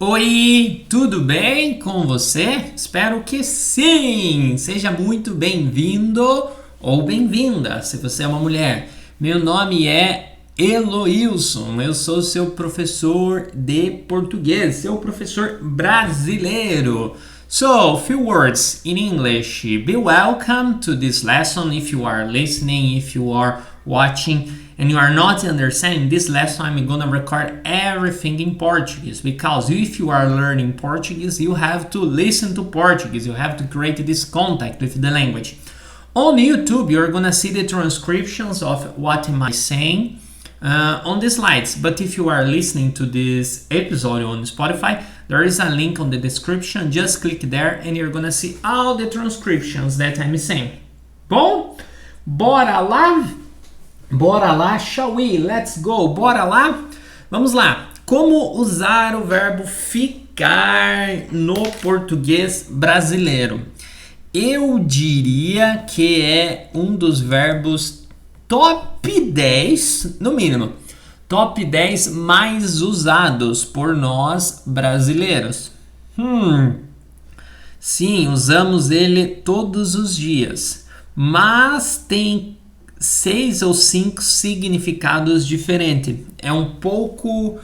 Oi, tudo bem com você? Espero que sim! Seja muito bem-vindo ou bem-vinda, se você é uma mulher. Meu nome é Eloilson, eu sou seu professor de português, seu professor brasileiro. So, few words in English. Be welcome to this lesson if you are listening, if you are watching and you are not understanding this lesson. I'm gonna record everything in Portuguese because if you are learning Portuguese, you have to listen to Portuguese. You have to create this contact with the language. On YouTube, you're gonna see the transcriptions of what am I saying on the slides. But if you are listening to this episode on Spotify, there is a link on the description. Just click there and you're gonna see all the transcriptions that I'm saying. Bom, bora lá? Bora lá, shall we? Let's go. Bora lá? Vamos lá. Como usar o verbo ficar no português brasileiro? Eu diria que é um dos verbos top 10, no mínimo, top 10 mais usados por nós brasileiros. Sim, usamos ele todos os dias, mas tem 6 ou 5 significados diferentes. É um pouco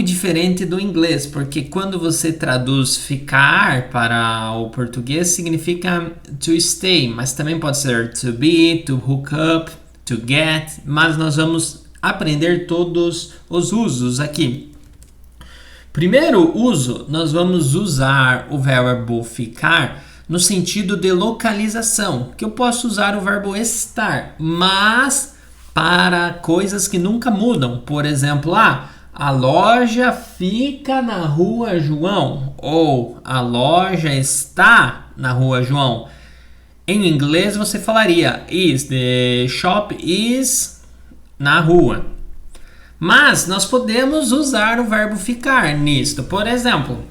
diferente do inglês, porque quando você traduz ficar para o português significa to stay, mas também pode ser to be, to hook up, to get, mas nós vamos aprender todos os usos aqui. Primeiro uso, nós vamos usar o verbo ficar no sentido de localização, que eu posso usar o verbo estar, mas para coisas que nunca mudam. Por exemplo, a loja fica na rua João, ou a loja está na rua João. Em inglês você falaria the shop is na rua. Mas nós podemos usar o verbo ficar nisto. Por exemplo,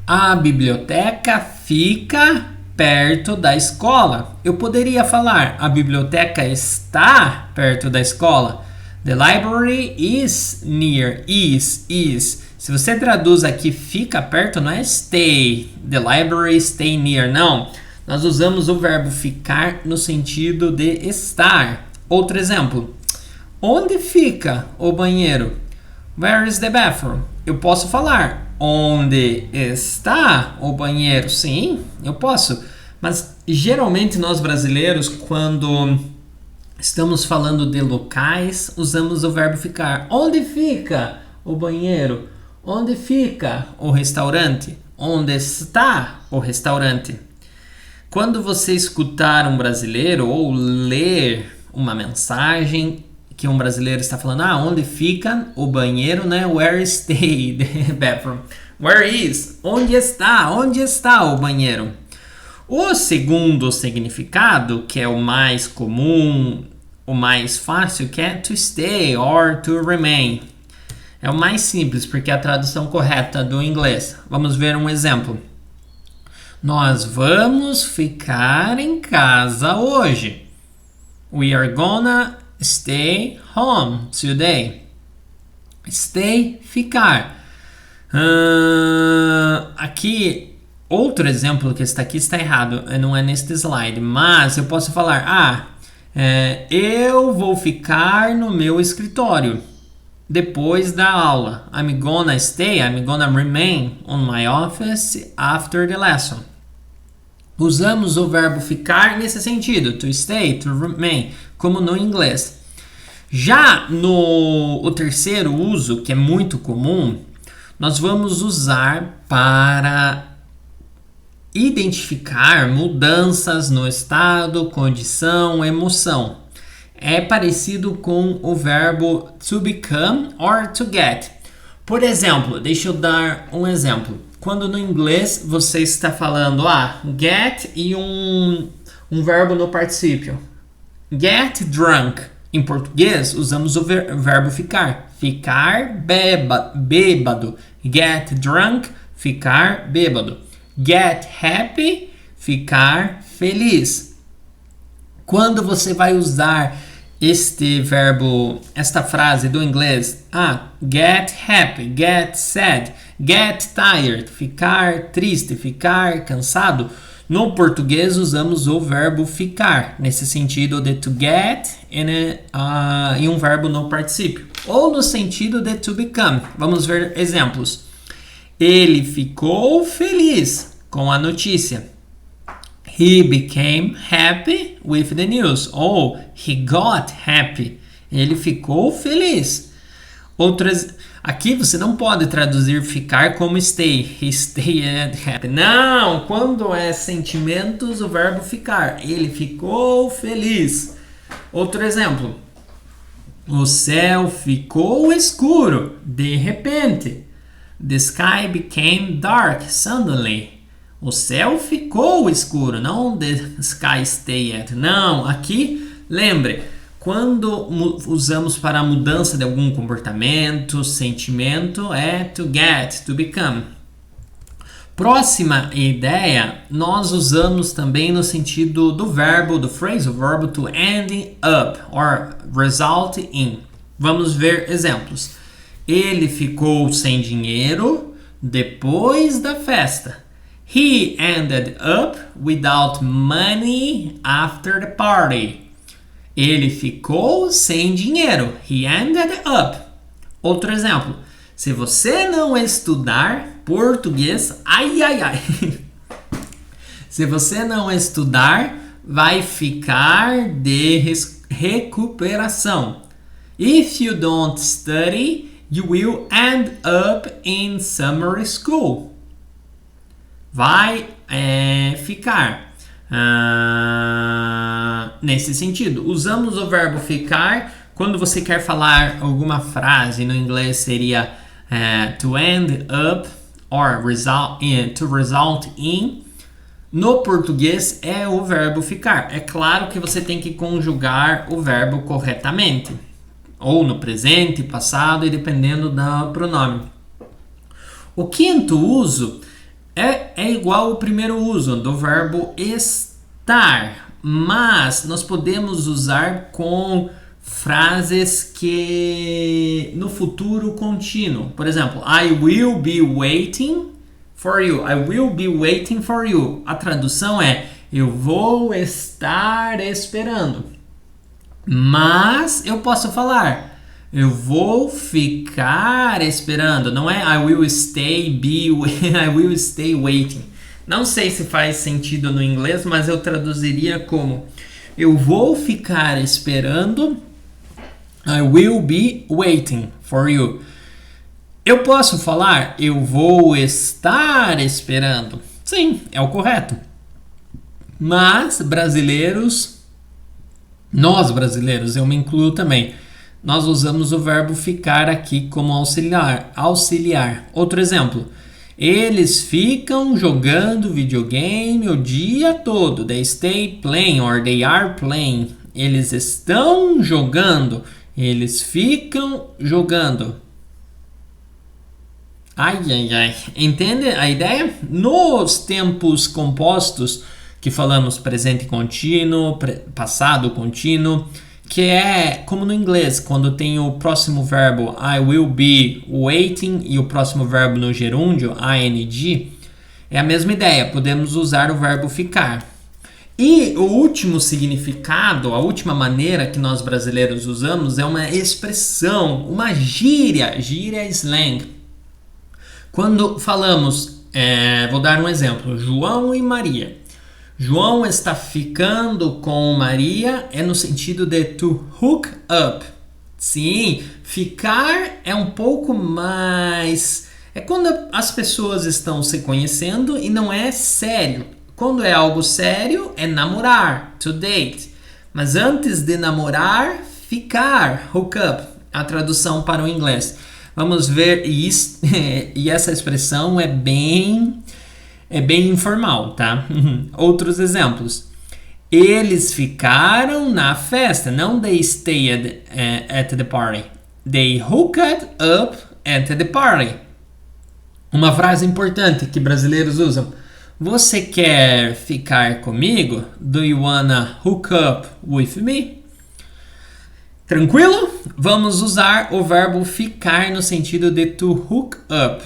a biblioteca fica perto da escola. Eu poderia falar a biblioteca está perto da escola. The library is near. Is. Se você traduz aqui fica perto, não é stay. The library stay near. Não. Nós usamos o verbo ficar no sentido de estar. Outro exemplo. Onde fica o banheiro? Where is the bathroom? Eu posso falar onde está o banheiro? Sim, eu posso. Mas geralmente nós brasileiros, quando estamos falando de locais, usamos o verbo ficar. Onde fica o banheiro? Onde fica o restaurante? Onde está o restaurante? Quando você escutar um brasileiro ou ler uma mensagem que um brasileiro está falando, onde fica o banheiro, né? Where stay the bathroom? Where is? Onde está? Onde está o banheiro? O segundo significado, que é o mais comum, o mais fácil, que é to stay or to remain. É o mais simples, porque é a tradução correta do inglês. Vamos ver um exemplo. Nós vamos ficar em casa hoje. We are gonna stay home today. Stay, ficar. Aqui, outro exemplo que está aqui está errado. Não é neste slide. Mas eu posso falar, eu vou ficar no meu escritório depois da aula. I'm gonna remain on my office after the lesson. Usamos o verbo ficar nesse sentido, to stay, to remain, como no inglês. Já o terceiro uso, que é muito comum, nós vamos usar para identificar mudanças no estado, condição, emoção. É parecido com o verbo to become or to get. Por exemplo, deixa eu dar um exemplo. Quando no inglês você está falando get e um verbo no particípio. Get drunk. Em português, usamos o verbo ficar. Ficar bêbado. Get drunk, ficar bêbado. Get happy, ficar feliz. Quando você vai usar esta frase do inglês, get happy, get sad, get tired, ficar triste, ficar cansado. No português usamos o verbo ficar, nesse sentido de to get e um verbo no particípio. Ou no sentido de to become. Vamos ver exemplos. Ele ficou feliz com a notícia. He became happy with the news. Ou he got happy. Ele ficou feliz. Aqui você não pode traduzir ficar como stay. He stayed happy. Não, quando é sentimentos, o verbo ficar. Ele ficou feliz. Outro exemplo. O céu ficou escuro de repente. The sky became dark suddenly. O céu ficou escuro, não the sky stayed. Não, aqui, lembre, quando usamos para a mudança de algum comportamento, sentimento, é to get, to become. Próxima ideia, nós usamos também no sentido do verbo, do phrasal verb to end up or result in. Vamos ver exemplos. Ele ficou sem dinheiro depois da festa. He ended up without money after the party. Ele ficou sem dinheiro. He ended up. Outro exemplo. Se você não estudar português, Se você não estudar, vai ficar de recuperação. If you don't study, you will end up in summer school. Vai ficar. Nesse sentido, usamos o verbo ficar quando você quer falar alguma frase. No inglês seria to end up or to result in. No português é o verbo ficar. É claro que você tem que conjugar o verbo corretamente, ou no presente, passado e dependendo do pronome. O quinto uso é igual ao primeiro uso do verbo estar, mas nós podemos usar com frases que no futuro contínuo. Por exemplo, I will be waiting for you. I will be waiting for you. A tradução é eu vou estar esperando. Mas eu posso falar eu vou ficar esperando. Não é I will stay waiting. Não sei se faz sentido no inglês, mas eu traduziria como eu vou ficar esperando. I will be waiting for you. Eu posso falar eu vou estar esperando. Sim, é o correto. Mas nós brasileiros, eu me incluo também, nós usamos o verbo ficar aqui como auxiliar. Outro exemplo. Eles ficam jogando videogame o dia todo. They stay playing or they are playing. Eles estão jogando. Eles ficam jogando. Entende a ideia? Nos tempos compostos que falamos presente contínuo, passado contínuo, que é como no inglês, quando tem o próximo verbo I will be waiting e o próximo verbo no gerúndio, ing, é a mesma ideia, podemos usar o verbo ficar. E o último significado, a última maneira que nós brasileiros usamos é uma expressão, uma gíria slang. Quando falamos, vou dar um exemplo, João e Maria. João está ficando com Maria é no sentido de to hook up. Sim, ficar é um pouco mais... É quando as pessoas estão se conhecendo e não é sério. Quando é algo sério, é namorar, to date. Mas antes de namorar, ficar, hook up. A tradução para o inglês. Vamos ver isso. E essa expressão é bem informal, tá? Outros exemplos. Eles ficaram na festa. Não they stayed at the party. They hooked up at the party. Uma frase importante que brasileiros usam. Você quer ficar comigo? Do you wanna hook up with me? Tranquilo? Vamos usar o verbo ficar no sentido de to hook up.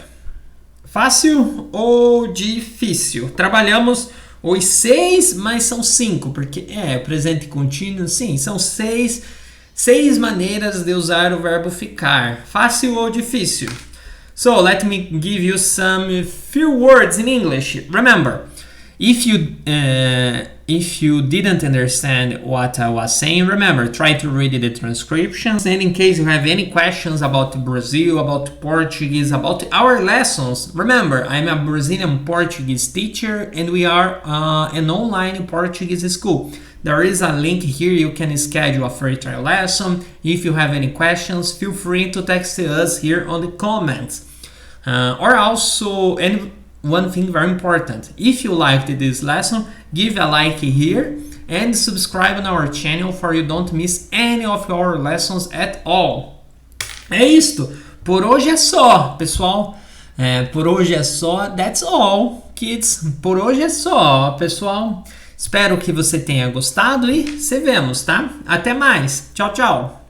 Fácil ou difícil? Trabalhamos os 6, mas são 5, porque presente contínuo, sim, são 6 maneiras de usar o verbo ficar. Fácil ou difícil? So, let me give you some few words in English. Remember, if you didn't understand what I was saying, remember, try to read the transcriptions. And in case you have any questions about Brazil, about Portuguese, about our lessons, remember, I'm a Brazilian Portuguese teacher and we are an online Portuguese school. There is a link here, you can schedule a free trial lesson. If you have any questions, feel free to text us here on the comments. Or also, and one thing very important, if you liked this lesson, give a like here and subscribe on our channel for you don't miss any of our lessons at all. É isto. Por hoje é só, pessoal. Por hoje é só. That's all, kids. Por hoje é só, pessoal. Espero que você tenha gostado e se vemos, tá? Até mais. Tchau, tchau.